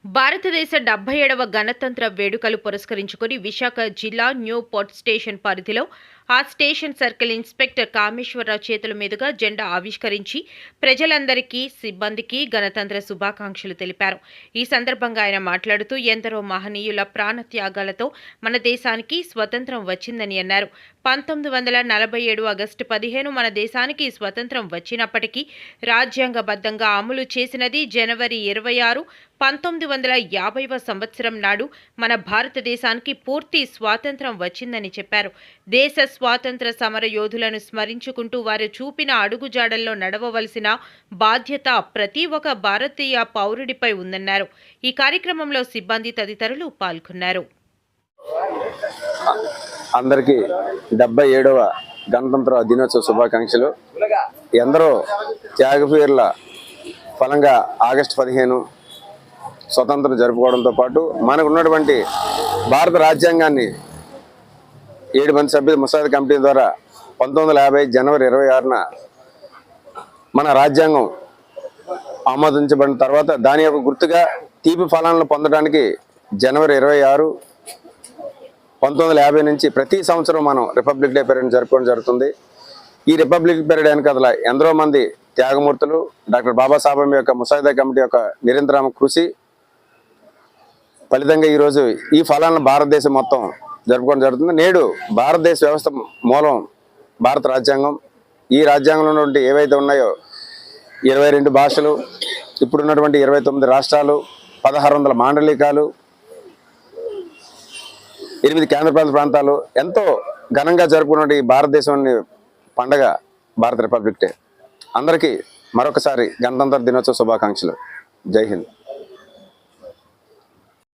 భారతదేశ 77వ గణతంత్ర వేడుకలు పురస్కరించుకుని విశాఖ జిల్లా న్యూ పోర్ట్ స్టేషన్ పరిధిలో ఆ స్టేషన్ సర్కిల్ ఇన్స్పెక్టర్ కామేశ్వరరావు చేతుల మీదుగా జెండా ఆవిష్కరించి ప్రజలందరికీ సిబ్బందికి గణతంత్ర శుభాకాంక్షలు తెలిపారు. ఈ సందర్భంగా ఆయన మాట్లాడుతూ ఎందరో మహనీయుల ప్రాణత్యాగాలతో మన దేశానికి స్వతంత్రం వచ్చిందని అన్నారు. 1947 ఆగస్టు 15 మన దేశానికి స్వతంత్రం వచ్చినప్పటికీ రాజ్యాంగబద్ధంగా అమలు చేసినది జనవరి 26, 1950వ సంవత్సరం నాడు మన భారతదేశానికి పూర్తి స్వాతంత్రం వచ్చిందని చెప్పారు. దేశ స్వాతంత్ర సమర యోధులను స్మరించుకుంటూ వారు చూపిన అడుగుజాడల్లో నడవవలసిన బాధ్యత ప్రతి ఒక్క భారతీయ పౌరుడిపై ఉందన్నారు. ఈ కార్యక్రమంలో సిబ్బంది తదితరులు పాల్గొన్నారు. అందరికీ 77వ గణతంత్ర దినోత్సవ శుభాకాంక్షలు. ఎందరో త్యాగవీరుల ఫలంగా ఆగస్టు 15 స్వతంత్రం జరుపుకోవడంతో పాటు మనకు ఉన్నటువంటి భారత రాజ్యాంగాన్ని 7 మంది సభ్యుల ముసాయిదా కమిటీ ద్వారా 1950 జనవరి 26న మన రాజ్యాంగం ఆమోదించబడిన తర్వాత దాని యొక్క గుర్తుగా తీపి ఫలాలను పొందడానికి జనవరి 26, 1950 నుంచి ప్రతి సంవత్సరం మనం రిపబ్లిక్ డే పీరియడ్ జరుపుకోవడం జరుగుతుంది. ఈ రిపబ్లిక్ పీరియడ్ వెనకాల ఎందరో మంది త్యాగమూర్తులు, డాక్టర్ బాబాసాహెబ్ యొక్క ముసాయిదా కమిటీ యొక్క నిరంతర కృషి ఫలితంగా ఈరోజు ఈ ఫలాలను భారతదేశం మొత్తం జరుపుకోవడం జరుగుతుంది. నేడు భారతదేశ వ్యవస్థ మూలం భారత రాజ్యాంగం. ఈ రాజ్యాంగంలో ఉన్నటువంటి ఏవైతే ఉన్నాయో 22 భాషలు, ఇప్పుడున్నటువంటి 29 రాష్ట్రాలు, 1600 మాండలికాలు, 8 కేంద్రపాలిత ప్రాంతాలు ఎంతో ఘనంగా జరుపుకున్న ఈ భారతదేశంలోని పండగ భారత రిపబ్లిక్ డే. అందరికీ మరొకసారి గణతంత్ర దినోత్సవ శుభాకాంక్షలు. జై హింద్.